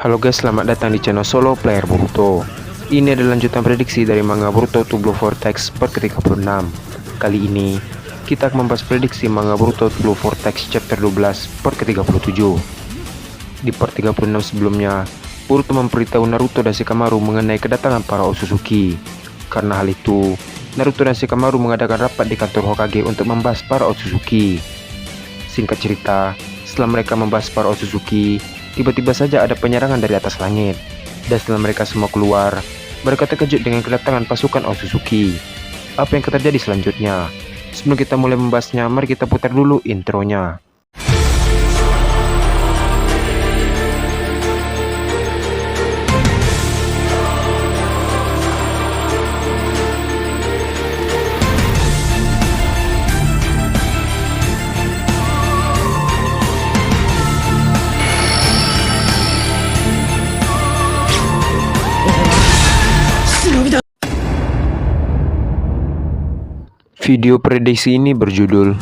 Halo guys, selamat datang di channel Solo Player Boruto. Ini adalah lanjutan prediksi dari manga Boruto to Blue Vortex part ke-36. Kali ini, kita akan membahas prediksi manga Boruto to Blue Vortex chapter 12 part ke-37. Di part 36 sebelumnya, Boruto memberitahu Naruto dan Shikamaru mengenai kedatangan para Otsutsuki. Karena hal itu, Naruto dan Shikamaru mengadakan rapat di kantor Hokage untuk membahas para Otsutsuki. Singkat cerita, setelah mereka membahas para Otsutsuki, tiba-tiba saja ada penyerangan dari atas langit. Dan setelah mereka semua keluar, mereka terkejut dengan kedatangan pasukan Otsutsuki. Apa yang akan terjadi selanjutnya? Sebelum kita mulai membahasnya, mari kita putar dulu intronya. Video prediksi ini berjudul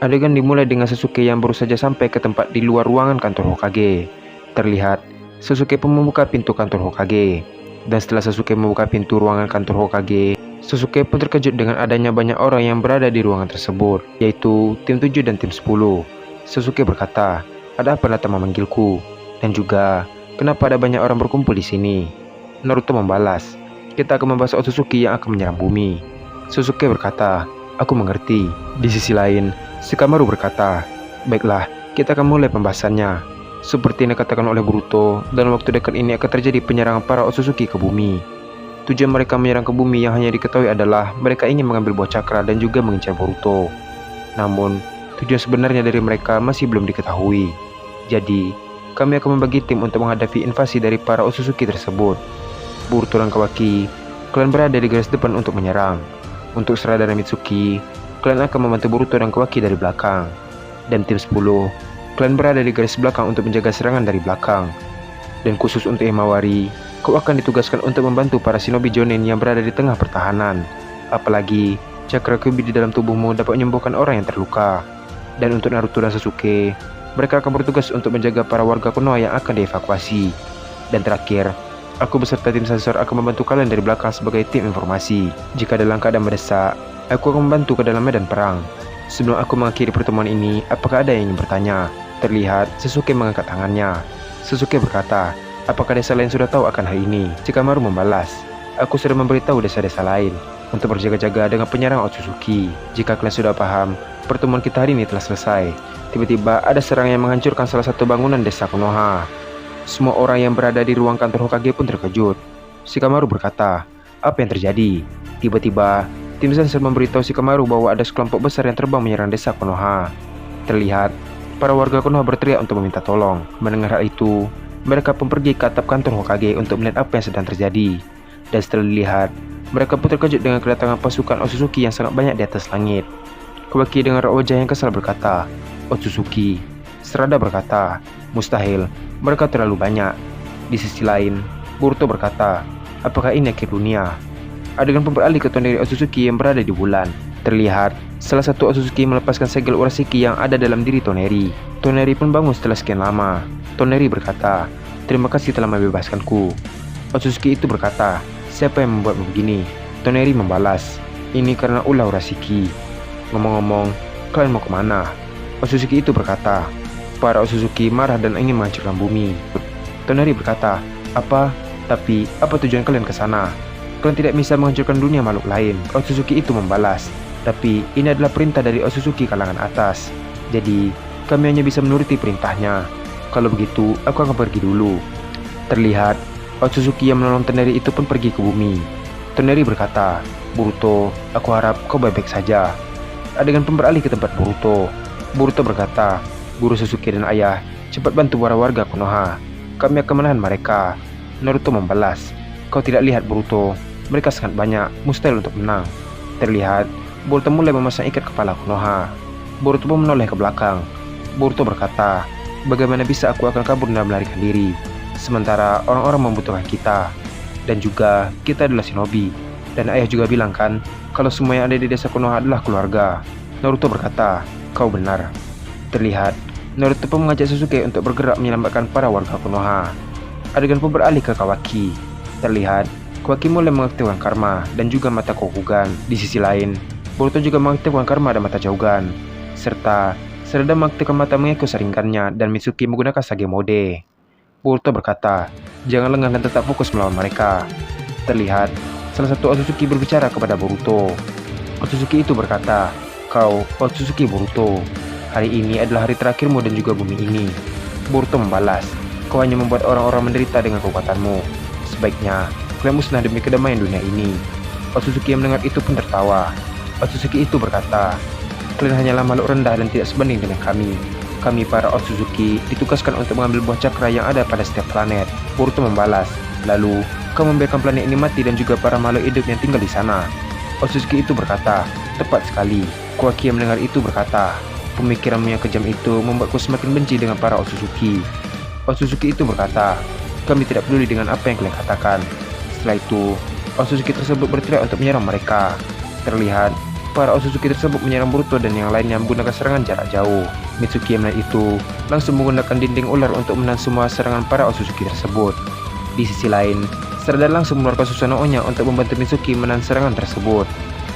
Adegan dimulai dengan Sasuke yang baru saja sampai ke tempat di luar ruangan kantor Hokage. Terlihat, Sasuke pun membuka pintu kantor Hokage. Dan setelah Sasuke membuka pintu ruangan kantor Hokage, Sasuke pun terkejut dengan adanya banyak orang yang berada di ruangan tersebut, yaitu tim 7 dan tim 10. Sasuke berkata, "Ada apa Naruto memanggilku? Dan juga, kenapa ada banyak orang berkumpul di sini?" Naruto membalas, "Kita akan membahas Otsutsuki yang akan menyerang bumi." Sasuke berkata, "Aku mengerti." Di sisi lain, Shikamaru berkata, "Baiklah, kita akan mulai pembahasannya. Seperti yang dikatakan oleh Boruto, dalam waktu dekat ini akan terjadi penyerangan para Otsutsuki ke bumi. Tujuan mereka menyerang ke bumi yang hanya diketahui adalah mereka ingin mengambil buah cakra dan juga mengincar Boruto. Namun, tujuan sebenarnya dari mereka masih belum diketahui. Jadi, kami akan membagi tim untuk menghadapi invasi dari para Otsutsuki tersebut. Boruto dan Kawaki, kalian berada di garis depan untuk menyerang. Untuk Sarada dan Mitsuki, kalian akan membantu Boruto dan Kawaki dari belakang. Dan tim 10, kalian berada di garis belakang untuk menjaga serangan dari belakang. Dan khusus untuk Himawari, kau akan ditugaskan untuk membantu para shinobi Jonin yang berada di tengah pertahanan. Apalagi, cakra Kyuubi di dalam tubuhmu dapat menyembuhkan orang yang terluka. Dan untuk Naruto dan Sasuke, mereka akan bertugas untuk menjaga para warga Konoha yang akan dievakuasi. Dan terakhir, aku beserta tim sensor akan membantu kalian dari belakang sebagai tim informasi. Jika dalam keadaan mendesak, aku akan membantu ke dalam medan perang. Sebelum aku mengakhiri pertemuan ini, apakah ada yang ingin bertanya?" Terlihat, Sasuke mengangkat tangannya. Sasuke berkata, "Apakah desa lain sudah tahu akan hal ini?" Shikamaru membalas, "Aku sudah memberitahu desa-desa lain untuk berjaga-jaga dengan penyerang Otsutsuki. Jika kalian sudah paham, pertemuan kita hari ini telah selesai." Tiba-tiba ada serangan yang menghancurkan salah satu bangunan desa Konoha. Semua orang yang berada di ruang kantor Hokage pun terkejut. Shikamaru berkata, "Apa yang terjadi?" Tiba-tiba, tim sensor memberitahu Shikamaru bahwa ada sekelompok besar yang terbang menyerang desa Konoha. Terlihat, para warga Konoha berteriak untuk meminta tolong. Mendengar hal itu, mereka pun pergi ke atap kantor Hokage untuk melihat apa yang sedang terjadi. Dan setelah dilihat, mereka pun terkejut dengan kedatangan pasukan Otsutsuki yang sangat banyak di atas langit. Kawaki dengan wajah yang kesal berkata, "Otsutsuki." Sarada berkata, "Mustahil, mereka terlalu banyak." Di sisi lain, Boruto berkata, "Apakah ini akhir dunia?" Adegan pun beralih ke Toneri Otsutsuki yang berada di bulan. Terlihat, salah satu Otsutsuki melepaskan segel Urashiki yang ada dalam diri Toneri. Toneri pun bangun setelah sekian lama. Toneri berkata, "Terima kasih telah membebaskanku." Otsutsuki itu berkata, "Siapa yang membuatmu begini?" Toneri membalas, "Ini karena ulah Urashiki." Ngomong-ngomong, kalian mau kemana? Otsutsuki itu berkata, "Para Otsutsuki marah dan ingin menghancurkan bumi." Toneri berkata, "Apa? Tapi, apa tujuan kalian ke sana? Kalian tidak bisa menghancurkan dunia makhluk lain." Otsutsuki itu membalas, "Tapi, ini adalah perintah dari Otsutsuki kalangan atas. Jadi, kami hanya bisa menuruti perintahnya. Kalau begitu, aku akan pergi dulu." Terlihat, Otsutsuki yang menolong Toneri itu pun pergi ke bumi. Toneri berkata, "Boruto, aku harap kau baik-baik saja." Adegan pun beralih ke tempat Boruto. Boruto berkata, "Guru Sasuke dan ayah, cepat bantu para warga Konoha. Kami akan menahan mereka." Naruto membalas, "Kau tidak lihat Boruto, mereka sangat banyak, mustahil untuk menang." Terlihat, Boruto mulai memasang ikat kepala Konoha. Boruto pun menoleh ke belakang. Boruto berkata, "Bagaimana bisa aku akan kabur dan melarikan diri, sementara orang-orang membutuhkan kita. Dan juga, kita adalah shinobi. Dan ayah juga bilang kan, kalau semua yang ada di desa Konoha adalah keluarga. Naruto berkata, kau benar. Terlihat, Naruto pun mengajak Sasuke untuk bergerak menyelamatkan para warga Konoha. Adegan pun beralih ke Kawaki. Terlihat, Kawaki mulai mengaktifkan karma dan juga mata Kokugan. Di sisi lain, Boruto juga mengaktifkan karma dan mata Jaugan. Serta Sarada mengaktifkan mata mengekor Sharingannya dan Mitsuki menggunakan Sage Mode. Boruto berkata, jangan lengah dan tetap fokus melawan mereka. Terlihat, salah satu Otsutsuki berbicara kepada Boruto. Otsutsuki itu berkata, kau Otsutsuki Boruto. Hari ini adalah hari terakhirmu dan juga bumi ini. Boruto membalas, kau hanya membuat orang-orang menderita dengan kekuatanmu. Sebaiknya, kalian musnah demi kedamaian dunia ini. Otsutsuki yang mendengar itu pun tertawa. Otsutsuki itu berkata, kalian hanyalah makhluk rendah dan tidak sebanding dengan kami. Kami para Otsutsuki ditugaskan untuk mengambil buah cakra yang ada pada setiap planet. Boruto membalas, lalu kau membiarkan planet ini mati dan juga para makhluk hidup yang tinggal di sana. Otsutsuki itu berkata, tepat sekali. Kawaki yang mendengar itu berkata, pemikiranmu yang kejam itu membuatku semakin benci dengan para Otsutsuki. Otsutsuki itu berkata, kami tidak peduli dengan apa yang kalian katakan. Setelah itu, Otsutsuki tersebut berteriak untuk menyerang mereka. Terlihat, para Otsutsuki tersebut menyerang Boruto dan yang lainnya menggunakan serangan jarak jauh. Mitsuki yang melihat itu langsung menggunakan dinding ular untuk menahan semua serangan para Otsutsuki tersebut. Di sisi lain, Sarada langsung mengeluarkan Susanoo-nya untuk membantu Mitsuki menahan serangan tersebut.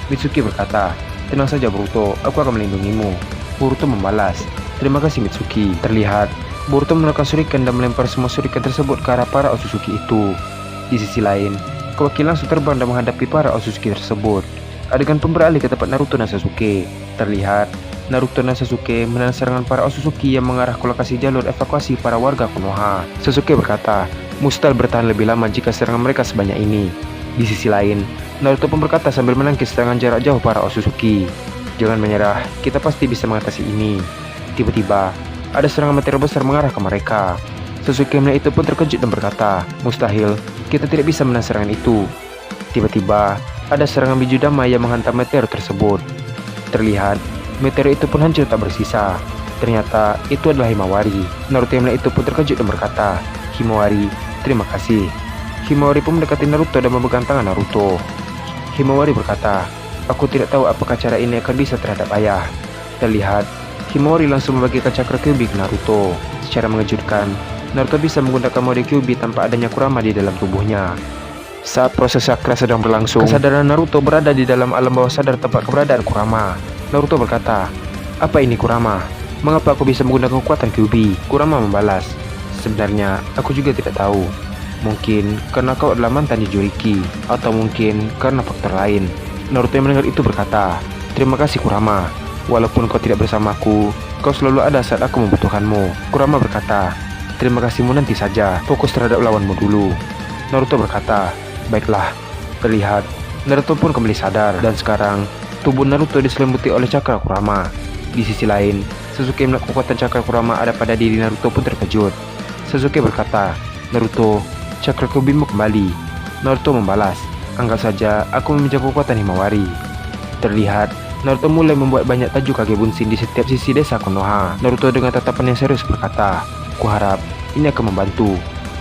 Mitsuki berkata, tenang saja Boruto, aku akan melindungimu. Boruto membalas, terima kasih Mitsuki. Terlihat, Boruto mengeluarkan shuriken dan melempar semua shuriken tersebut ke arah para Otsutsuki itu. Di sisi lain, Kawaki langsung terbang dan menghadapi para Otsutsuki tersebut. Adegan pun beralih ke tempat Naruto dan Sasuke. Terlihat, Naruto dan Sasuke menahan serangan para Otsutsuki yang mengarah ke lokasi jalur evakuasi para warga Konoha. Sasuke berkata, mustahil bertahan lebih lama jika serangan mereka sebanyak ini. Di sisi lain, Naruto pun berkata sambil menangkis serangan jarak jauh para Otsutsuki. Jangan menyerah, kita pasti bisa mengatasi ini. Tiba-tiba, ada serangan meteor besar mengarah ke mereka. Sasuke melihat itu pun terkejut dan berkata, mustahil, kita tidak bisa menahan serangan itu. Tiba-tiba, ada serangan biju damai yang menghantam meteor tersebut. Terlihat, meteor itu pun hancur tak bersisa. Ternyata, itu adalah Himawari. Naruto yang melihat itu pun terkejut dan berkata, Himawari, terima kasih. Himawari pun mendekati Naruto dan memegang tangan Naruto. Himawari berkata, aku tidak tahu apakah cara ini akan bisa terhadap ayah. Terlihat, Himawari langsung membagikan cakra Kyuubi ke Naruto. Secara mengejutkan, Naruto bisa menggunakan mode Kyuubi tanpa adanya Kurama di dalam tubuhnya. Saat proses cakra sedang berlangsung, kesadaran Naruto berada di dalam alam bawah sadar tempat keberadaan Kurama. Naruto berkata, apa ini Kurama? Mengapa aku bisa menggunakan kekuatan Kyuubi? Kurama membalas, sebenarnya aku juga tidak tahu. Mungkin karena kau adalah mantan Jinchuriki, atau mungkin karena faktor lain. Naruto yang mendengar itu berkata, terima kasih Kurama. Walaupun kau tidak bersamaku, kau selalu ada saat aku membutuhkanmu. Kurama berkata, terima kasihmu nanti saja, fokus terhadap lawanmu dulu. Naruto berkata, baiklah. Terlihat, Naruto pun kembali sadar, dan sekarang, tubuh Naruto diselimuti oleh cakra Kurama. Di sisi lain, Sasuke melihat kekuatan cakra Kurama ada pada diri Naruto pun terkejut. Sasuke berkata, Naruto, cakra Kyuubi-mu kembali. Naruto membalas, anggap saja aku meminjam kekuatan Himawari. Terlihat, Naruto mulai membuat banyak tajuk Kage Bunshin di setiap sisi desa Konoha. Naruto dengan tatapan yang serius berkata, kuharap ini akan membantu.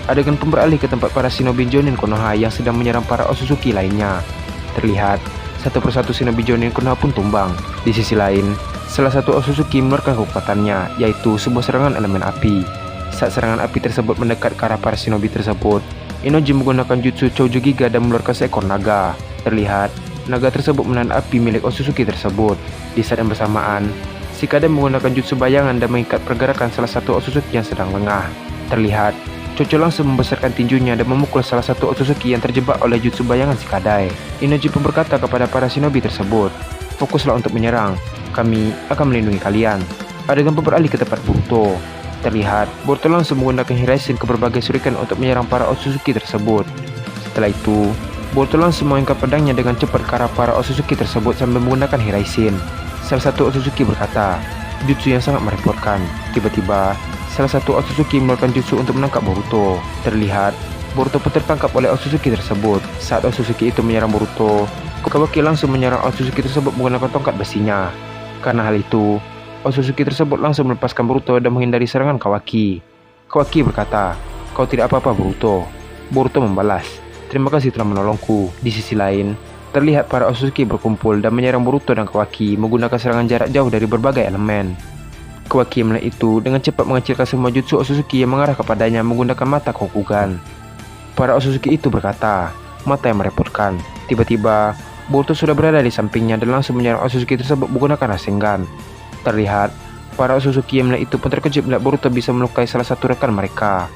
Adegan pun beralih ke tempat para shinobi Jonin Konoha yang sedang menyerang para Otsutsuki lainnya. Terlihat, satu persatu shinobi Jonin Konoha pun tumbang. Di sisi lain, salah satu Otsutsuki mengeluarkan kekuatannya, yaitu sebuah serangan elemen api. Saat serangan api tersebut mendekat ke arah para shinobi tersebut, Inoji menggunakan jutsu Choujo Giga dan mengeluarkan seekor naga. Terlihat, naga tersebut menahan api milik Otsutsuki tersebut. Di saat yang bersamaan, Shikade menggunakan jutsu bayangan dan mengikat pergerakan salah satu Otsutsuki yang sedang lengah. Terlihat, Chocho langsung membesarkan tinjunya dan memukul salah satu Otsutsuki yang terjebak oleh jutsu bayangan Shikadai. Inoji pun berkata kepada para shinobi tersebut, fokuslah untuk menyerang, kami akan melindungi kalian. Adegan pun beralih ke tempat Boruto. Terlihat, Boruto langsung menggunakan Hiraishin ke berbagai shuriken untuk menyerang para Otsutsuki tersebut. Setelah itu, Boruto langsung mengangkat pedangnya dengan cepat ke arah para Otsutsuki tersebut sambil menggunakan Hiraishin. Salah satu Otsutsuki berkata, jutsu yang sangat merepotkan. Tiba-tiba, salah satu Otsutsuki mengeluarkan jutsu untuk menangkap Boruto. Terlihat, Boruto pun tertangkap oleh Otsutsuki tersebut. Saat Otsutsuki itu menyerang Boruto, Kawaki langsung menyerang Otsutsuki tersebut menggunakan tongkat besinya. Karena hal itu, Otsutsuki tersebut langsung melepaskan Boruto dan menghindari serangan Kawaki. Kawaki berkata, kau tidak apa-apa Boruto. Boruto membalas, terima kasih telah menolongku. Di sisi lain, terlihat para Otsutsuki berkumpul dan menyerang Boruto dan Kawaki menggunakan serangan jarak jauh dari berbagai elemen. Kawaki melihat itu dengan cepat mengecilkan semua jutsu Otsutsuki yang mengarah kepadanya menggunakan mata Kokugan. Para Otsutsuki itu berkata, mata yang merepotkan. Tiba-tiba, Boruto sudah berada di sampingnya dan langsung menyerang Otsutsuki tersebut menggunakan Rasengan. Terlihat, para Otsutsuki yang melihat itu pun terkejut melihat Boruto bisa melukai salah satu rekan mereka.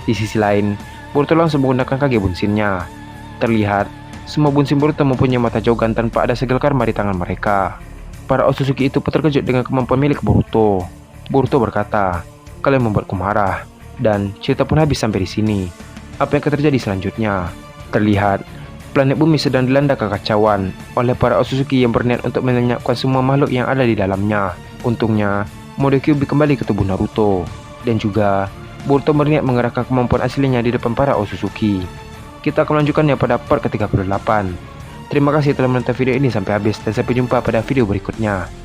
Di sisi lain, Boruto langsung menggunakan Kage Bunshin-nya. Terlihat, semua Bunshin Boruto mempunyai mata Jogan tanpa ada segel karma di tangan mereka. Para Otsutsuki itu pun terkejut dengan kemampuan milik Boruto. Boruto berkata, kalian membuatku marah, dan cerita pun habis sampai di sini. Apa yang akan terjadi selanjutnya? Terlihat, planet bumi sedang dilanda kekacauan oleh para Otsutsuki yang berniat untuk melenyapkan semua makhluk yang ada di dalamnya. Untungnya, mode Kyuubi kembali ke tubuh Naruto. Dan juga, Boruto berniat mengerahkan kemampuan aslinya di depan para Otsutsuki. Kita akan melanjutkannya pada part ke-38. Terima kasih telah menonton video ini sampai habis dan sampai jumpa pada video berikutnya.